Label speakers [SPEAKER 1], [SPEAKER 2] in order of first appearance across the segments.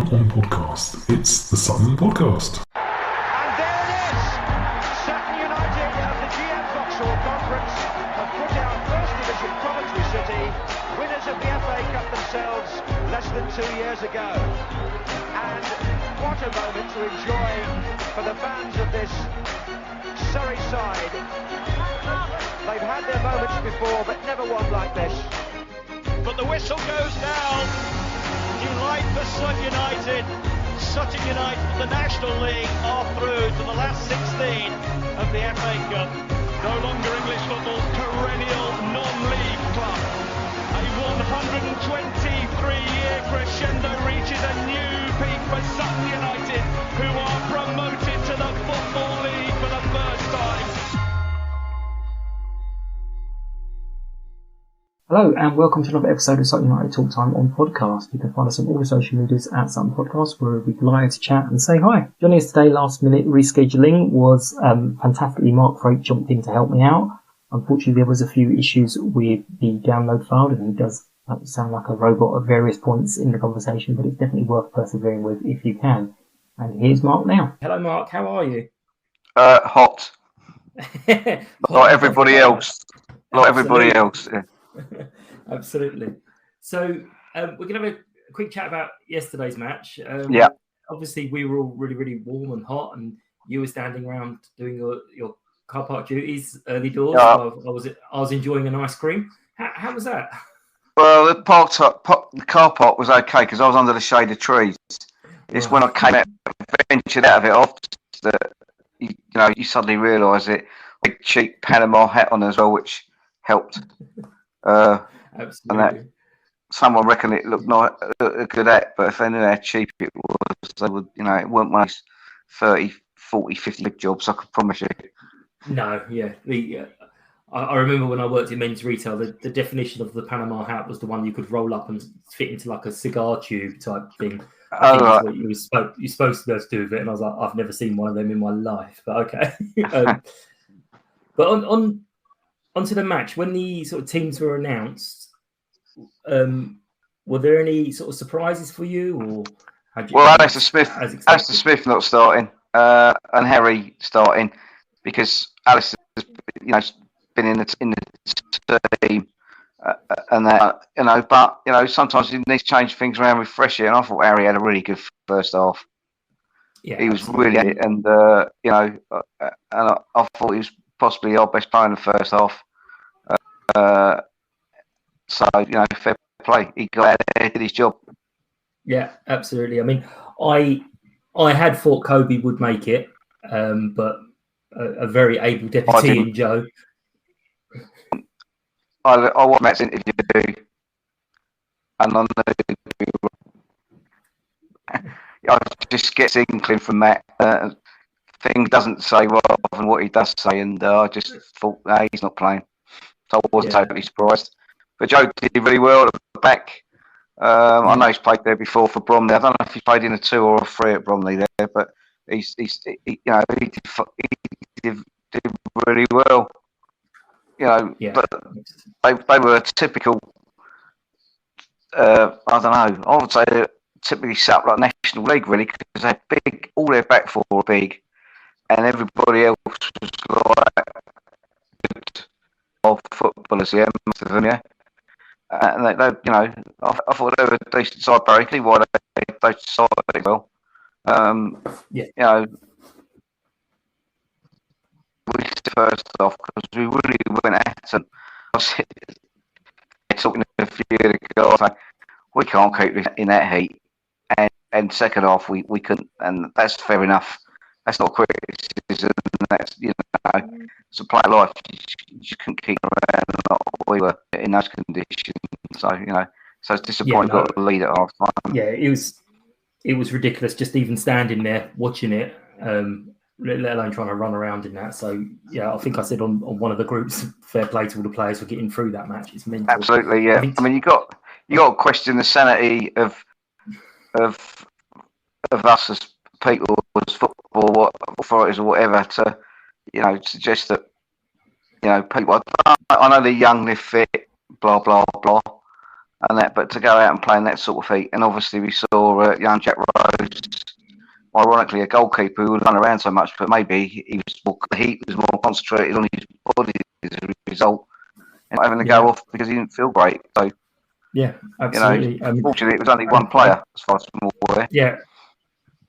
[SPEAKER 1] On podcast. It's the Sutton Podcast.
[SPEAKER 2] And there it is! Sutton United of the GM Vauxhall Conference have put out First Division Coventry City, winners of the FA Cup themselves less than 2 years ago. And what a moment to enjoy for the fans of this Surrey side. They've had their moments before, but never one like this.
[SPEAKER 3] But the whistle goes down. Delight for Sutton United. Sutton United, the National League, are through to the last 16 of the FA Cup. No longer English football's perennial non-league club. A 123-year crescendo reaches a new peak for Sutton United, who are promoted to the Football League for the first time.
[SPEAKER 4] Hello and welcome to another episode of Sutton United Talk Time on podcast. You can find us on all the social medias at Sutton Podcast, where we'll be glad to chat and say hi. Joining us today, last minute rescheduling, was fantastically Mark Frakey jumped in to help me out. Unfortunately, there was a few issues with the download file, and he does sound like a robot at various points in the conversation, but it's definitely worth persevering with if you can. And here's Mark now. Hello Mark, how are you?
[SPEAKER 5] Hot. Like everybody else. Like everybody else. Yeah.
[SPEAKER 4] Absolutely. So we're going to have a quick chat about yesterday's match.
[SPEAKER 5] Yeah.
[SPEAKER 4] Obviously, we were all really, really warm and hot, and you were standing around doing your car park duties early doors.
[SPEAKER 5] Yeah.
[SPEAKER 4] I was enjoying an ice cream. How was that?
[SPEAKER 5] Well, the car park was okay because I was under the shade of trees. It's when I came out, ventured out of it off that you suddenly realise it. Big cheap Panama hat on as well, which helped.
[SPEAKER 4] Absolutely.
[SPEAKER 5] And that someone reckoned it looked nice, a good hat, but if they knew how cheap it was, they would, it weren't one of those 30, 40, 50 jobs, I could promise you.
[SPEAKER 4] No, yeah. I remember when I worked in men's retail, the definition of the Panama hat was the one you could roll up and fit into like a cigar tube type thing. I think that's what you're supposed to be able to do with it, and I was like, I've never seen one of them in my life, but okay. But onto the match, when the sort of teams were announced, were there any sort of surprises for you, or
[SPEAKER 5] Alistair Smith not starting, and Harry starting because Alistair's been in the team, and that but sometimes you need to change things around, refresh it. And I thought Harry had a really good first half.
[SPEAKER 4] Yeah,
[SPEAKER 5] he was really, and I thought he was possibly our best player in the first half. So fair play. He got out there, did his job.
[SPEAKER 4] Yeah, absolutely. I mean, I had thought Kobe would make it, but a very able deputy in Joe.
[SPEAKER 5] I watched Matt's interview, and I just get inkling from Matt. Thing doesn't say rather than what he does say, and I just thought, no, he's not playing. So I wasn't totally surprised. But Joe did really well at the back. I know he's played there before for Bromley. I don't know if he played in a 2 or a 3 at Bromley there, but he did really well. But they were a typical. I don't know. I would say typically set up like National League really, because they're big. All their back four are big, and everybody else was like good footballers. Yeah, most of them. Yeah, and I thought they were a decent side. Barrow, why they started well. We first off because we really went at them. I was talking to a few of the guys, like, we can't keep this in that heat, and second half we couldn't, and that's fair enough. That's not criticism. That's it's a play of life. You just couldn't keep around like we were in those conditions. So so it's disappointing got the lead at half time.
[SPEAKER 4] Yeah, it was ridiculous just even standing there watching it. Let alone trying to run around in that. So, I think I said on one of the groups, fair play to all the players for getting through that match. It's mental.
[SPEAKER 5] Absolutely, yeah. I mean, you got to question the sanity of us as people, as football authorities or whatever, to suggest that people. I know they're young, they're fit, blah blah blah, and that. But to go out and play in that sort of heat, and obviously we saw young Jack Rose, ironically a goalkeeper who would run around so much, but maybe the heat was more concentrated on his body as a result, and not having to go off because he didn't feel great. So
[SPEAKER 4] yeah, absolutely.
[SPEAKER 5] Fortunately, it was only one player as far as I'm aware.
[SPEAKER 4] Yeah,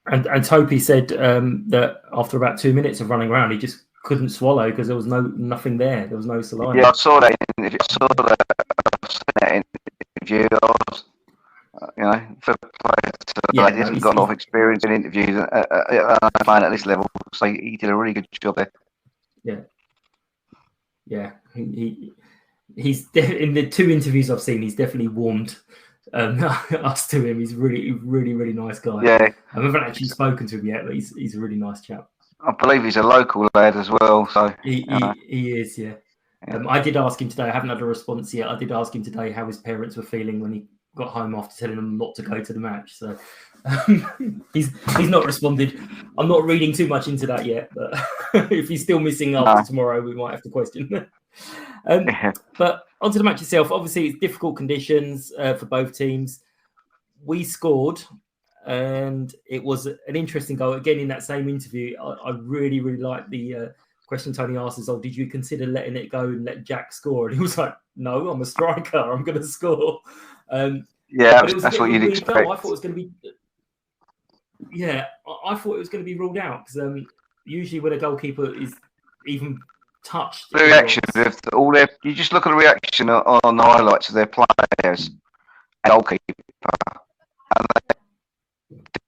[SPEAKER 4] and Topi said that after about 2 minutes of running around, he just couldn't swallow because there was nothing there. There was no saliva.
[SPEAKER 5] Yeah, I saw that interview. For players he hasn't got a lot of experience in interviews playing at this level, so he did a really good job there.
[SPEAKER 4] Yeah. He's in the 2 interviews I've seen, he's definitely warmed us to him. He's really, really, really nice guy.
[SPEAKER 5] Yeah,
[SPEAKER 4] I haven't actually spoken to him yet, but he's a really nice chap.
[SPEAKER 5] I believe he's a local lad as well. So
[SPEAKER 4] he is, yeah. I did ask him today. I haven't had a response yet. I did ask him today how his parents were feeling when he got home after telling them not to go to the match. So he's not responded. I'm not reading too much into that yet, but if he's still missing after tomorrow, we might have to question. But onto the match itself. Obviously, it's difficult conditions for both teams. We scored, and it was an interesting goal. Again, in that same interview, I really, really liked the question Tony asked us, did you consider letting it go and let Jack score? And he was like, no, I'm a striker. I'm going to score.
[SPEAKER 5] That's what you'd expect.
[SPEAKER 4] I thought it was going to be... Yeah, I thought it was going to be ruled out because usually when a goalkeeper is even touched...
[SPEAKER 5] The reaction, you just look at the reaction on the highlights of their players and goalkeeper, and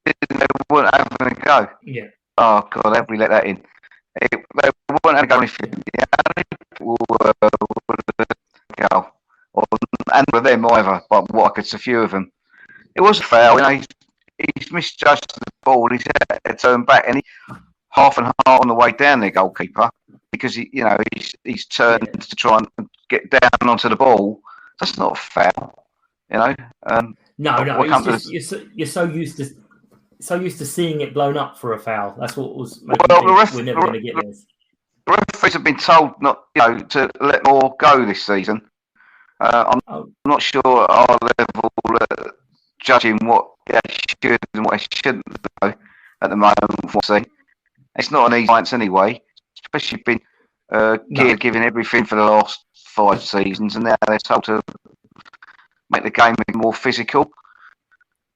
[SPEAKER 5] they weren't having a go.
[SPEAKER 4] Yeah.
[SPEAKER 5] Oh, God, have we let that in? They weren't having a go if go. And with them either, but what I could see a few of them. It was a foul, he's misjudged the ball, he's had to turn back, and he half and half on the way down their goalkeeper because he's turned to try and get down onto the ball. That's not a foul,
[SPEAKER 4] No, it's just, you're so used to seeing it blown up for a foul. That's what was making we're never going to get this.
[SPEAKER 5] The referees have been told not, to let more go this season. I'm not sure at our level judging what they should and what they shouldn't do at the moment. It's not an easy science anyway, especially been giving everything for the last 5 seasons, and now they're told to make the game more physical,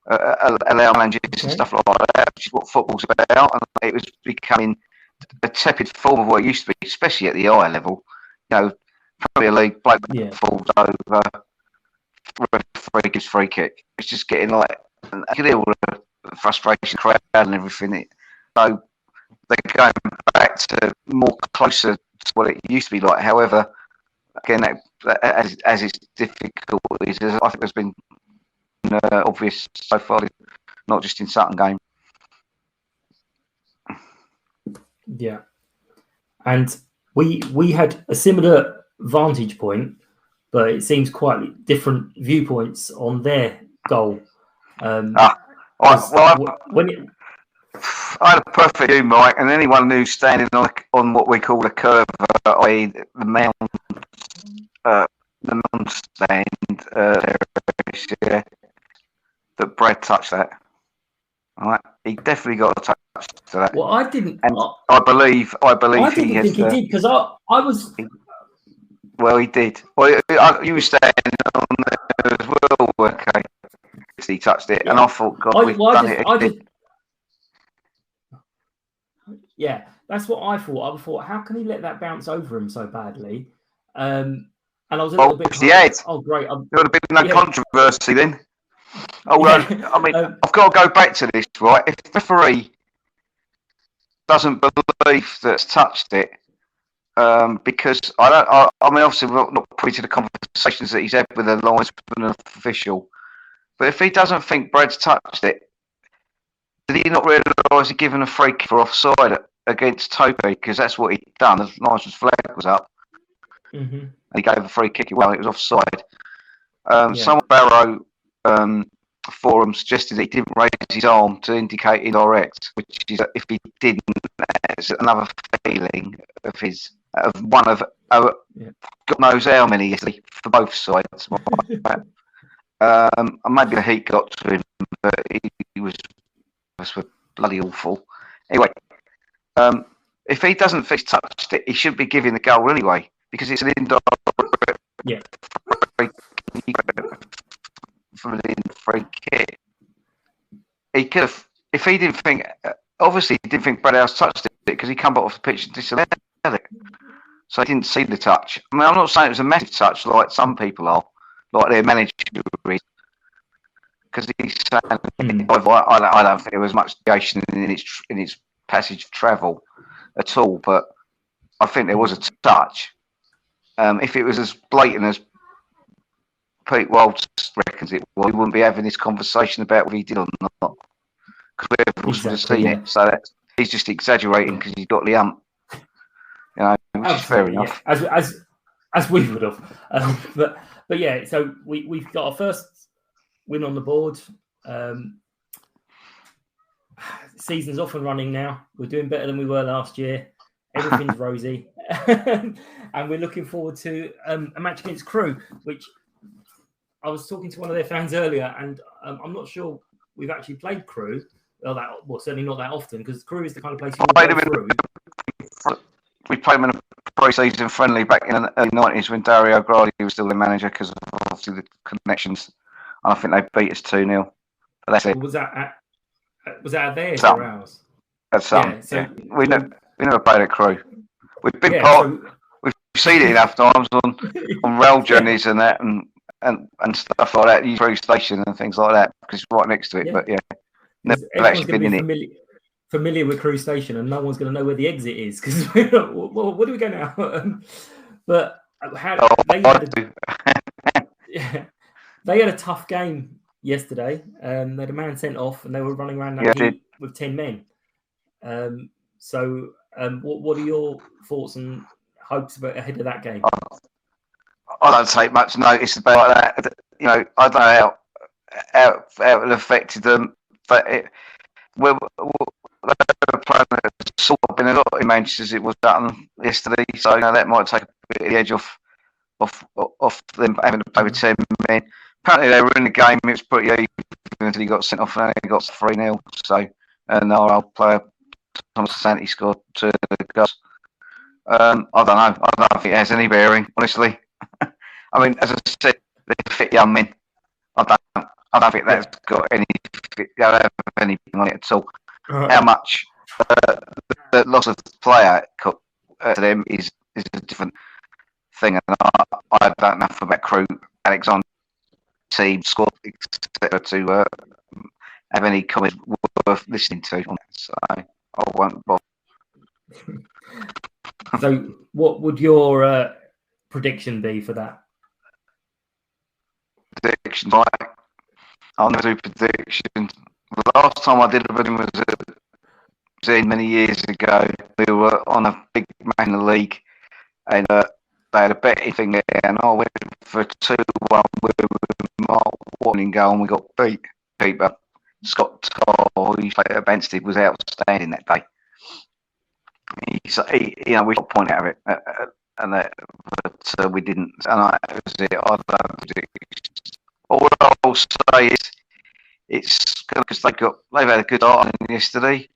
[SPEAKER 5] allow managers and stuff like that, which is what football's about. And it was becoming a tepid form of what it used to be, especially at the higher level. Premier League bloke falls over, referee gives free kick. It's just getting like, you can hear all the frustration, crowd and everything. So they're going back to more closer to what it used to be like. However, again, as it's difficult, I think there's been obvious so far, not just in Sutton game.
[SPEAKER 4] Yeah, and we had a similar vantage point, but it seems quite different viewpoints on their goal.
[SPEAKER 5] I had a perfect view, Mike, and anyone who's standing on what we call a curve, i.e. the mound stand, that Brad touched that. All right, he definitely got a touch to that.
[SPEAKER 4] Well, I didn't,
[SPEAKER 5] and I believe
[SPEAKER 4] I didn't think he did because I was.
[SPEAKER 5] Well, he did. Well, you were standing on there as well. Okay, he touched it, and I thought, God, we've done it again.
[SPEAKER 4] Yeah, that's what I thought. I thought, how can he let that bounce over him so badly? And I was a little bit. Oh, great! There
[SPEAKER 5] would have been no controversy then. I mean, I've got to go back to this, right? If the referee doesn't believe that's touched it, because I mean, obviously we're not privy to the conversations that he's had with the linesman official, but if he doesn't think Brad's touched it, did he not realise he'd given a free kick for offside against Topi? Because that's what he'd done. The linesman's flag was up, and he gave a free kick. Well, it was offside. Someone Barrow forum suggested that he didn't raise his arm to indicate indirect, which is if he didn't, it's another feeling of his, of one of God knows how many for both sides. And maybe the heat got to him, but he was bloody awful. Anyway, if he doesn't fix touched it, he should be giving the goal anyway, because it's an indirect from the free kick. He could have, if he didn't think, obviously he didn't think Brad House touched it because he come back off the pitch and disallowed it. So he didn't see the touch. I mean, I'm not saying it was a massive touch like some people are, like their manager is. Because he's saying, I don't think there was much deviation in its passage of travel at all, but I think there was a touch. If it was as blatant as Pete Waltz reckons it was, we wouldn't be having this conversation about whether he did or not. Because everyone would have seen it. So he's just exaggerating because he's got the ump. You know, which is fair enough.
[SPEAKER 4] Yeah. As we would have. But yeah, so we've got our first win on the board. Season's off and running now. We're doing better than we were last year. Everything's rosy. And we're looking forward to a match against Crewe, which I was talking to one of their fans earlier, and I'm not sure we've actually played Crewe. Well, certainly not that often, because Crewe is the kind of place you go through.
[SPEAKER 5] We played them in a pre-season friendly back in the early 90s when Dario Gradi was still the manager, because of obviously the connections. And I think they beat us 2-0. But that's it.
[SPEAKER 4] Was that at theirs
[SPEAKER 5] Sutton.
[SPEAKER 4] or ours?
[SPEAKER 5] At Sutton.
[SPEAKER 4] Yeah, so,
[SPEAKER 5] yeah. We never played at Crewe. We've been we've seen it enough times on rail journeys and that and stuff like that, Crewe station and things like that, because it's right next to it. Yeah. But yeah, never actually been in it.
[SPEAKER 4] Familiar with Crewe Station, and no one's going to know where the exit is, because where do we go now? But they had a tough game yesterday. They had a man sent off, and they were running around that heat with 10 men. So what are your thoughts and hopes about ahead of that game?
[SPEAKER 5] I don't take much notice about that. You know, I don't know how it affected them, but they were playing sort of been a lot in Manchester as it was done yesterday, so you know, that might take a bit of the edge off them having to play with 10 men. Apparently they were in the game, it was pretty even until he got sent off, and he got 3-0. So, and our player Thomas Santi scored 2 goals. I don't know. I don't think it has any bearing, honestly. I mean, as I said, they're fit young men. I don't think that's got any anything on it at all. How much the loss of the player to them is a different thing, and I don't know enough about Crewe, Alexander, team, squad, etc. to have any comment worth listening to on that. So I won't bother.
[SPEAKER 4] So, what would your prediction be for that?
[SPEAKER 5] Predictions, like I'll never do predictions. The last time I did a prediction was in many years ago. We were on a big man in the league, and they had a betting thing there, and I went for 2-1 with Mark Watling goal, and we got beat. But Scott Toll, who played at Benstead, was outstanding that day. You know, we got a point out of it, but we didn't. And that was it. I don't predict. All I'll say is it's because they've had a good start yesterday.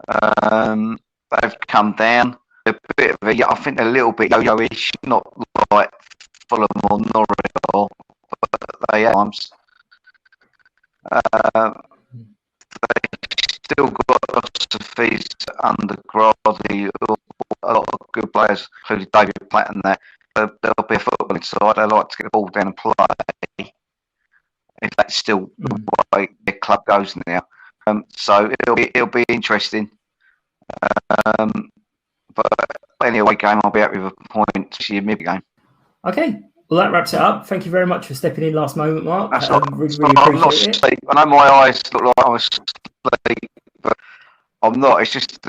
[SPEAKER 5] They've come down a bit of I think they're a little bit yo-yo-ish, not like Fulham or Norwich, but they at times. They still got lots of fees under Grady, a lot of good players, including David Platt and that. There'll be a football inside. They like to get the ball down and play. If that's still the way their club goes now, so it'll be interesting. But anyway, game I'll be out with a point to see mid game.
[SPEAKER 4] Okay, well that wraps it up. Thank you very much for stepping in last moment, Mark.
[SPEAKER 5] That's
[SPEAKER 4] really appreciate it.
[SPEAKER 5] I know my eyes look like I was asleep, but I'm not. It's just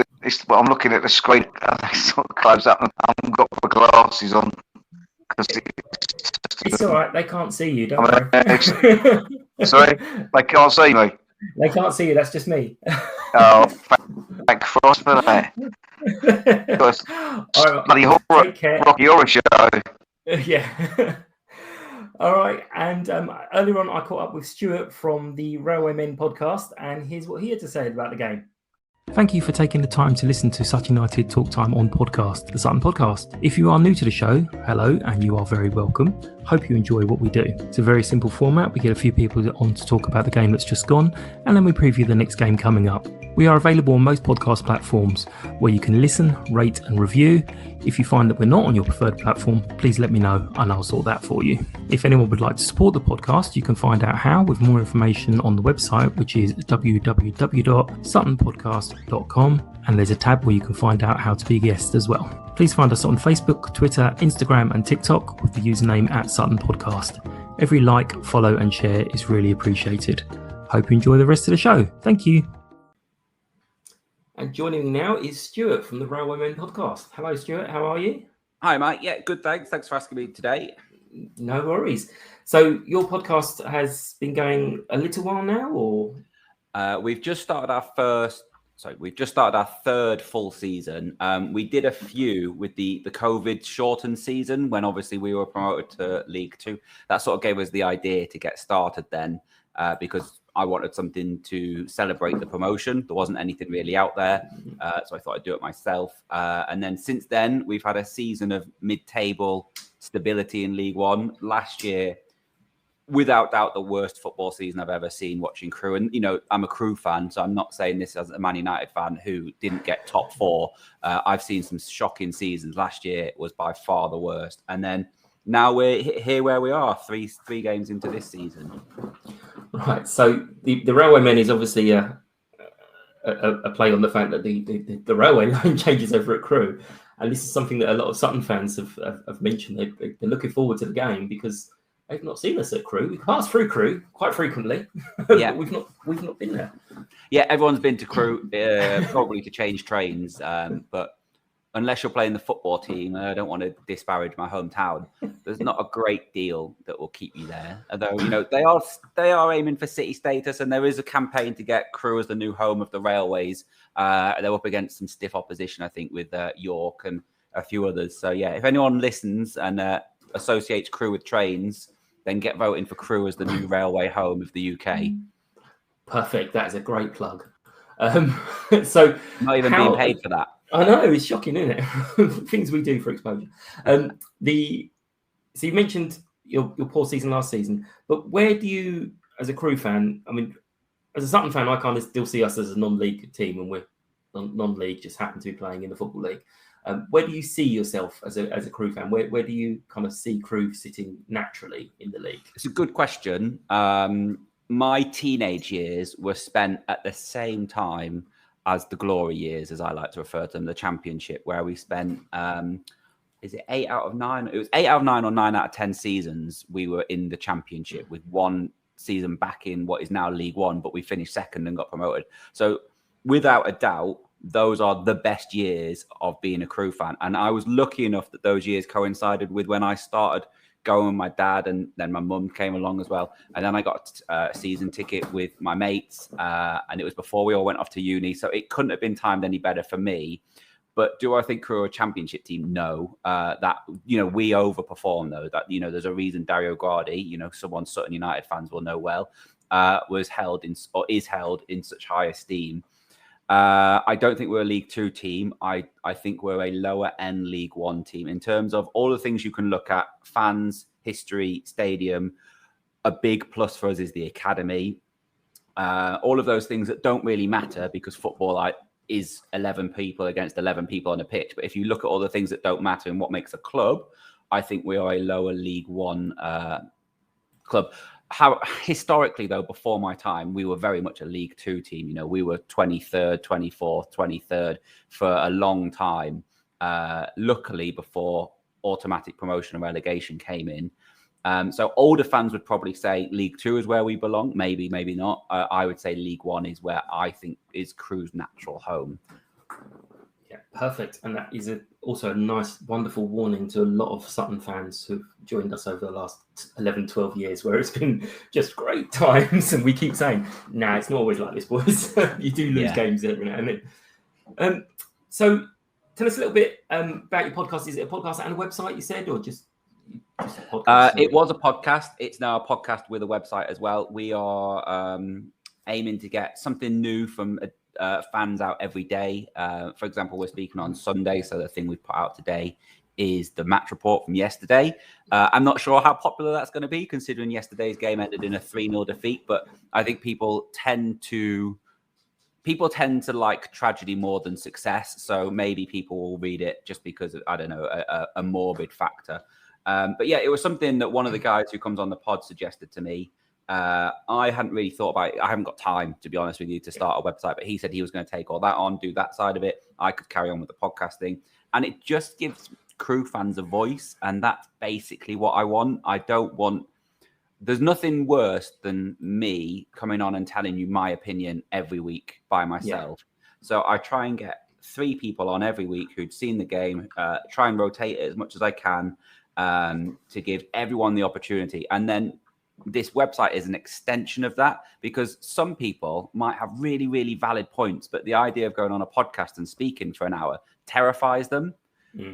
[SPEAKER 5] I'm looking at the screen and they sort of close up, and I haven't got my glasses on.
[SPEAKER 4] It's all right. They can't see you. Don't worry.
[SPEAKER 5] Sorry, they can't see me.
[SPEAKER 4] They can't see you. That's just me.
[SPEAKER 5] Oh, thank Christ for that. Right, bloody horror, Rocky Horror Show.
[SPEAKER 4] Yeah. All right, and earlier on, I caught up with Stuart from the Railwaymen Podcast, and here's what he had to say about the game. Thank you for taking the time to listen to Sutton United Talk Time on podcast, the Sutton Podcast. If you are new to the show, hello, and you are very welcome. Hope you enjoy what we do. It's a very simple format. We get a few people on to talk about the game that's just gone, and then we preview the next game coming up. We are available on most podcast platforms where you can listen, rate and review. If you find that we're not on your preferred platform, please let me know and I'll sort that for you. If anyone would like to support the podcast, you can find out how with more information on the website, which is www.suttonpodcast.com, and there's a tab where you can find out how to be a guest as well. Please find us on Facebook, Twitter, Instagram and TikTok with the username @SuttonPodcast. Every like, follow and share is really appreciated. Hope you enjoy the rest of the show. Thank you. And joining me now is Stuart from the Railwaymen Podcast. Hello, Stuart. How are you?
[SPEAKER 6] Hi, mate. Yeah, good. Thanks. Thanks for asking me today.
[SPEAKER 4] No worries. So your podcast has been going a little while now, or?
[SPEAKER 6] We've just started our third full season. We did a few with the COVID shortened season when obviously we were promoted to League Two. That sort of gave us the idea to get started then because I wanted something to celebrate the promotion. There wasn't anything really out there. So I thought I'd do it myself. And then since then, we've had a season of mid-table stability in League One. Last year, without doubt, the worst football season I've ever seen watching Crewe. And, you know, I'm a Crewe fan, so I'm not saying this as a Man United fan who didn't get top four. I've seen some shocking seasons. Last year was by far the worst. And then now we're here where we are, three games into this season.
[SPEAKER 4] Right. So the Railwaymen is obviously a play on the fact that the railway line changes over at Crewe. And this is something that a lot of Sutton fans have mentioned. They're looking forward to the game because they've not seen us at Crewe. We pass through Crewe quite frequently.
[SPEAKER 6] Yeah,
[SPEAKER 4] we've not been there.
[SPEAKER 6] Yeah, everyone's been to Crewe, probably to change trains. But unless you're playing the football team, I don't want to disparage my hometown. There's not a great deal that will keep you there. Although, you know, they are aiming for city status, and there is a campaign to get Crewe as the new home of the railways. They're up against some stiff opposition, I think, with York and a few others. So yeah, if anyone listens and associates Crewe with trains, then get voting for Crewe as the new railway home of the UK.
[SPEAKER 4] Perfect. That is a great plug. So
[SPEAKER 6] not even being paid for that.
[SPEAKER 4] I know, it's shocking, isn't it? Things we do for exposure. So you mentioned your poor season last season, but where do you, as a Crewe fan, I mean, as a Sutton fan, I kind of still see us as a non-league team, and we're non-league, just happen to be playing in the Football League. Where do you see yourself as a Crewe fan? Where do you kind of see Crewe sitting naturally in the league?
[SPEAKER 6] It's a good question. My teenage years were spent at the same time as the glory years, as I like to refer to them, the Championship, where we spent, is it 8 out of 9? It was 8 out of 9 or 9 out of 10 seasons we were in the Championship, with one season back in what is now League One, but we finished second and got promoted. So without a doubt, those are the best years of being a Crewe fan. And I was lucky enough that those years coincided with when I started going with my dad, and then my mum came along as well. And then I got a season ticket with my mates, and it was before we all went off to uni. So it couldn't have been timed any better for me. But do I think Crewe are a Championship team? No. That, you know, we overperform though. That, you know, there's a reason Dario Guardi, you know, someone Sutton United fans will know well, is held in such high esteem. I don't think we're a League Two team. I think we're a lower end League One team in terms of all the things you can look at: fans, history, stadium. A big plus for us is the academy. All of those things that don't really matter because football is 11 people against 11 people on a pitch. But if you look at all the things that don't matter and what makes a club, I think we are a lower League One club. How historically, though, before my time, we were very much a League Two team. You know, we were 23rd, 24th, 23rd for a long time. Luckily, before automatic promotion and relegation came in. So older fans would probably say League Two is where we belong. Maybe, maybe not. I would say League One is where I think is Crewe's natural home.
[SPEAKER 4] Yeah, perfect. And that is also a nice, wonderful warning to a lot of Sutton fans who've joined us over the last 11, 12 years, where it's been just great times. And we keep saying, nah, it's not always like this, boys. You do lose games every now and then. So tell us a little bit about your podcast. Is it a podcast and a website, you said, or just...
[SPEAKER 6] It was a podcast. It's now a podcast with a website as well. We are aiming to get something new from fans out every day. For example, we're speaking on Sunday, so the thing we put out today is the match report from yesterday. I'm not sure how popular that's going to be, considering yesterday's game ended in a 3-0 defeat, but I think people tend to like tragedy more than success, so maybe people will read it just because of, I don't know, a morbid factor. But yeah, it was something that one of the guys who comes on the pod suggested to me. I hadn't really thought about it. I haven't got time, to be honest with you, to start a website, but he said he was going to take all that on, do that side of it. I could carry on with the podcasting, and it just gives Crewe fans a voice, and that's basically what I want. There's nothing worse than me coming on and telling you my opinion every week by myself. Yeah. So I try and get 3 people on every week who'd seen the game, try and rotate it as much as I can to give everyone the opportunity. And then this website is an extension of that, because some people might have really, really valid points, but the idea of going on a podcast and speaking for an hour terrifies them.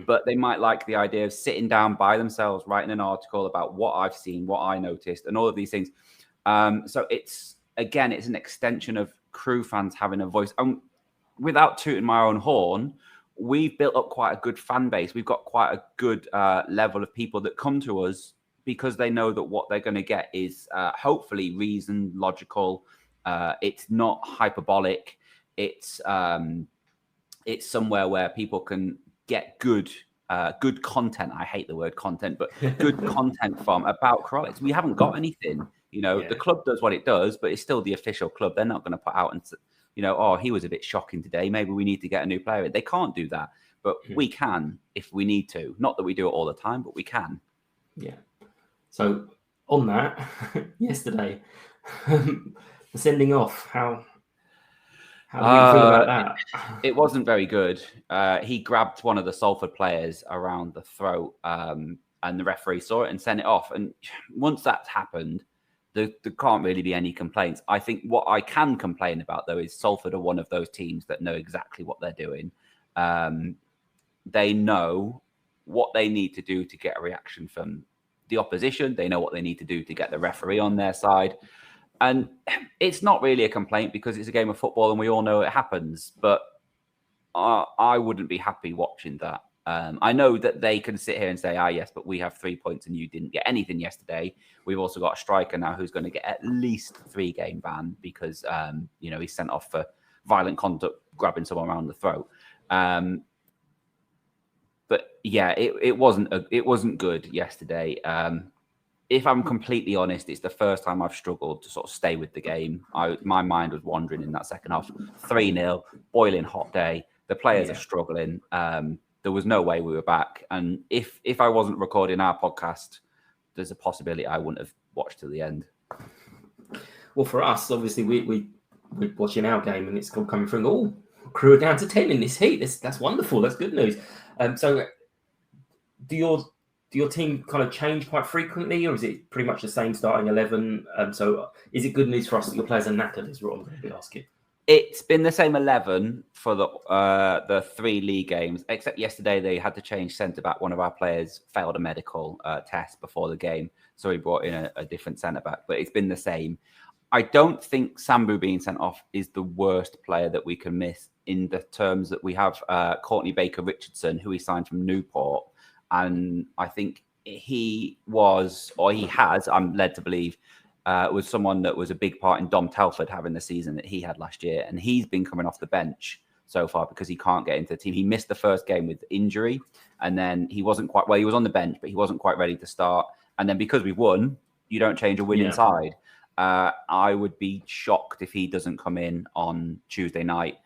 [SPEAKER 6] But they might like the idea of sitting down by themselves, writing an article about what I've seen, what I noticed, and all of these things. So it's an extension of Crewe fans having a voice. Without tooting my own horn, we've built up quite a good fan base. We've got quite a good level of people that come to us because they know that what they're going to get is hopefully reasoned, logical. It's not hyperbolic. It's somewhere where people can get good content. I hate the word content, but good content from about Crewe. We haven't got anything. The club does what it does, but it's still the official club. They're not going to put out and oh, he was a bit shocking today, maybe we need to get a new player in. They can't do that, but we can if we need to. Not that we do it all the time, but we can.
[SPEAKER 4] Yeah. So on that, yesterday, the sending off, how do you feel about that?
[SPEAKER 6] It wasn't very good. He grabbed one of the Salford players around the throat, and the referee saw it and sent it off. And once that's happened, there can't really be any complaints. I think what I can complain about, though, is Salford are one of those teams that know exactly what they're doing. They know what they need to do to get a reaction from the opposition. They know what they need to do to get the referee on their side. And it's not really a complaint because it's a game of football and we all know it happens. But I wouldn't be happy watching that. I know that they can sit here and say, yes, but we have 3 points and you didn't get anything yesterday. We've also got a striker now who's going to get at least 3-game ban because, he's sent off for violent conduct, grabbing someone around the throat. But yeah, it wasn't good yesterday. If I'm completely honest, it's the first time I've struggled to sort of stay with the game. My mind was wandering in that second half. 3-0, boiling hot day. The players are struggling. There was no way we were back. And if I wasn't recording our podcast, there's a possibility I wouldn't have watched till the end.
[SPEAKER 4] Well, for us, obviously, we're watching our game and it's coming through. Crewe are down to 10 in this heat. That's wonderful. That's good news. So do your team kind of change quite frequently, or is it pretty much the same starting 11? So is it good news for us that your players are knackered, is what I'm going to be asking?
[SPEAKER 6] It's been the same 11 for the 3 league games, except yesterday they had to change centre-back. One of our players failed a medical test before the game, so he brought in a different centre-back, but it's been the same. I don't think Sambu being sent off is the worst player that we can miss in the terms that we have Courtney Baker-Richardson, who he signed from Newport, and I think he has, I'm led to believe, was someone that was a big part in Dom Telford having the season that he had last year. And he's been coming off the bench so far because he can't get into the team. He missed the first game with injury, and then he wasn't quite, he was on the bench, but he wasn't quite ready to start. And then because we've won, you don't change a winning side. I would be shocked if he doesn't come in on Tuesday night.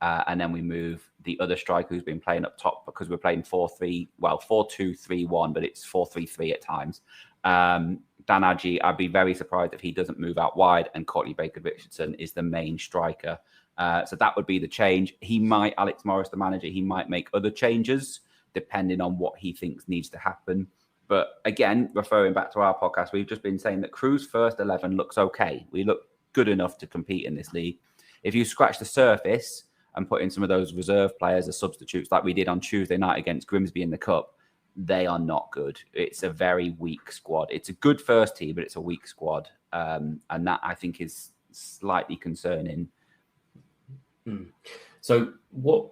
[SPEAKER 6] And then we move the other striker who's been playing up top because we're playing 4-2-3-1, but it's 4-3-3 at times. Dan Adji, I'd be very surprised if he doesn't move out wide, and Courtney Baker-Richardson is the main striker. So that would be the change. Alex Morris, the manager, he might make other changes depending on what he thinks needs to happen. But again, referring back to our podcast, we've just been saying that Crewe's first 11 looks okay. We look good enough to compete in this league. If you scratch the surface and put in some of those reserve players as substitutes like we did on Tuesday night against Grimsby in the Cup, they are not good. It's a very weak squad. It's a good first team, but it's a weak squad. And that, I think, is slightly concerning.
[SPEAKER 4] So what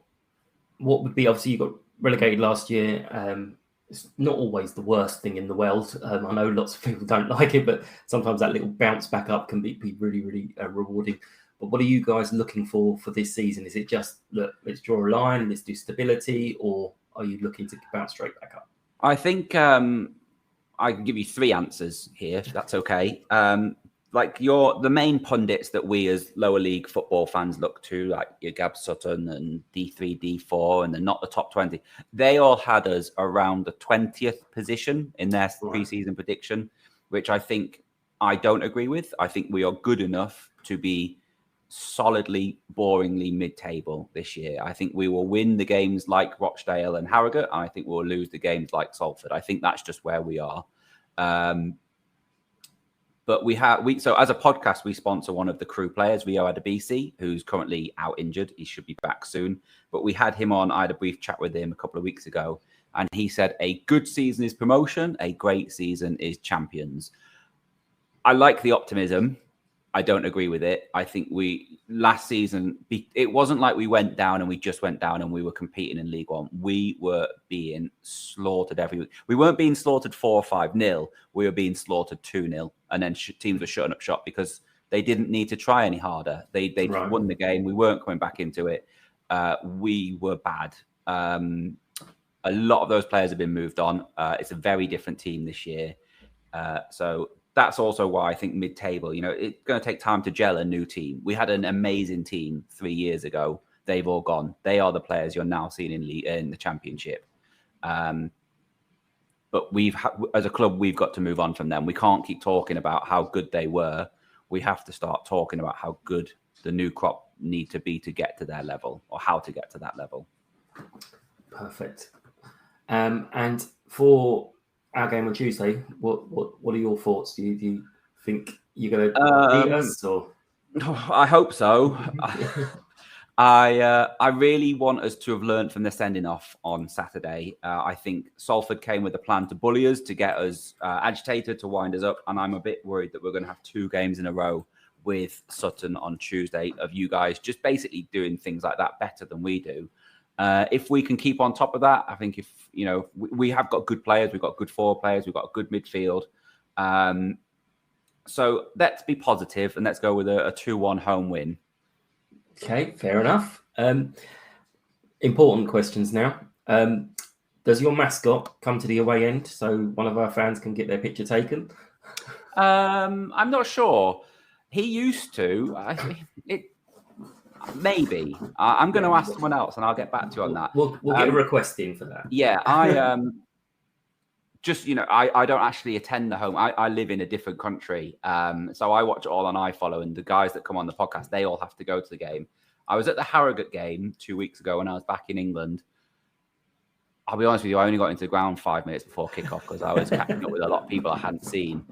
[SPEAKER 4] would be, obviously you got relegated last year. It's not always the worst thing in the world. I know lots of people don't like it, but sometimes that little bounce back up can be really, really rewarding. But what are you guys looking for this season? Is it just, look, let's draw a line, let's do stability, or are you looking to bounce straight back up?
[SPEAKER 6] I think I can give you 3 answers here, if that's okay. The main pundits that we as lower league football fans look to, like your Gab Sutton and D3, D4, and they're not the top 20. They all had us around the 20th position in their pre-season prediction, which I think I don't agree with. I think we are good enough to be solidly, boringly mid-table this year. I think we will win the games like Rochdale and Harrogate, and I think we'll lose the games like Salford. I think that's just where we are. But so as a podcast, we sponsor one of the Crewe players, Rio Adebisi, who's currently out injured. He should be back soon. But we had him on. I had a brief chat with him a couple of weeks ago, and he said a good season is promotion, a great season is champions. I like the optimism. I don't agree with it. I think last season, it wasn't like we went down and we just went down and we were competing in League One. We were being slaughtered every week. We weren't being slaughtered 4 or 5-0. We were being slaughtered 2-0. And then teams were shutting up shop because they didn't need to try any harder. They won the game. We weren't coming back into it. We were bad. A lot of those players have been moved on. It's a very different team this year. So that's also why I think mid-table, it's going to take time to gel a new team. We had an amazing team 3 years ago. They've all gone. They are the players you're now seeing in the Championship. But as a club, we've got to move on from them. We can't keep talking about how good they were. We have to start talking about how good the new crop need to be to get to their level, or how to get to that level. Perfect.
[SPEAKER 4] And for our game on Tuesday, what are your thoughts? Do you think you're going to beat us? Or?
[SPEAKER 6] I hope so. I really want us to have learned from the sending off on Saturday. I think Salford came with a plan to bully us, to get us agitated, to wind us up, and I'm a bit worried that we're going to have 2 games in a row with Sutton on Tuesday of you guys just basically doing things like that better than we do. If we can keep on top of that, I think we have got good players, we've got good forward players, we've got a good midfield. So let's be positive and let's go with a 2-1 home win.
[SPEAKER 4] Okay, fair enough. Important questions now. Does your mascot come to the away end so one of our fans can get their picture taken?
[SPEAKER 6] I'm not sure. He used to. Maybe. I'm going to ask someone else and I'll get back to you on that.
[SPEAKER 4] We'll get a request in for that.
[SPEAKER 6] Yeah, I I don't actually attend the home. I live in a different country. So I watch it all on iFollow, and the guys that come on the podcast, they all have to go to the game. I was at the Harrogate game 2 weeks ago when I was back in England. I'll be honest with you, I only got into the ground 5 minutes before kickoff because I was catching up with a lot of people I hadn't seen.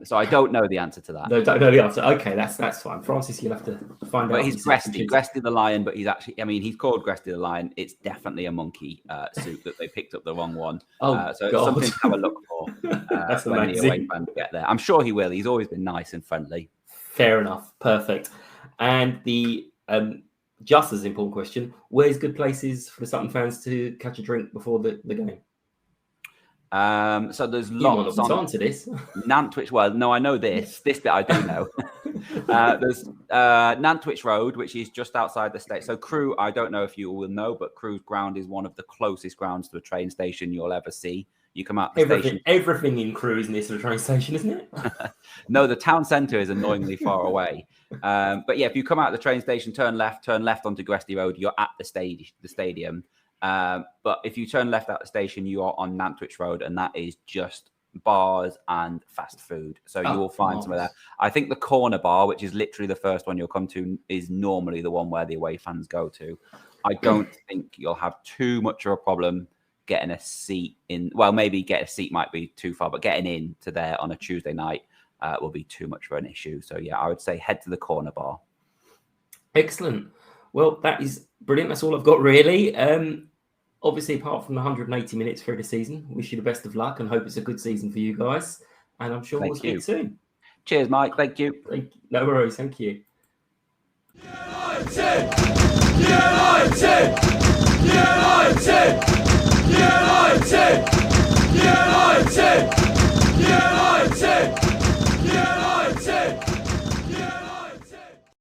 [SPEAKER 6] So I don't know the answer to that.
[SPEAKER 4] No, don't know the answer. Okay, that's fine. Francis, you'll have to find out.
[SPEAKER 6] But he's Gresty the Lion, but he's actually, he's called Gresty the Lion. It's definitely a monkey suit that they picked up the wrong one. So it's something to have a look for
[SPEAKER 4] that's
[SPEAKER 6] when the away fans get there. I'm sure he will. He's always been nice and friendly.
[SPEAKER 4] Fair enough. Perfect. And the just as important question, where's good places for the Sutton fans to catch a drink before the game?
[SPEAKER 6] So there's lots
[SPEAKER 4] on answer this.
[SPEAKER 6] Nantwich. Well, no, I know this. This bit I do know. There's Nantwich Road, which is just outside the state. So Crewe, I don't know if you will know, but Crewe's ground is one of the closest grounds to a train station you'll ever see. You come out the station.
[SPEAKER 4] Everything in Crewe is near to the train station, isn't it?
[SPEAKER 6] No, the town centre is annoyingly far away. But yeah, if you come out the train station, turn left onto Gresty Road, you're at the stadium. But if you turn left out the station, you are on Nantwich Road, and that is just bars and fast food. So you will find some of that. I think the corner bar, which is literally the first one you'll come to, is normally the one where the away fans go to. I don't think you'll have too much of a problem getting a seat in. Well, maybe get a seat might be too far, but getting in to there on a Tuesday night will be too much for an issue. So yeah, I would say head to the corner bar.
[SPEAKER 4] Excellent. Well, that is brilliant. That's all I've got really. obviously, apart from the 180 minutes through the season, wish you the best of luck and hope it's a good season for you guys. And I'm sure we'll speak soon.
[SPEAKER 6] Cheers, Mike. Thank you.
[SPEAKER 4] No worries. Thank you.
[SPEAKER 7] United!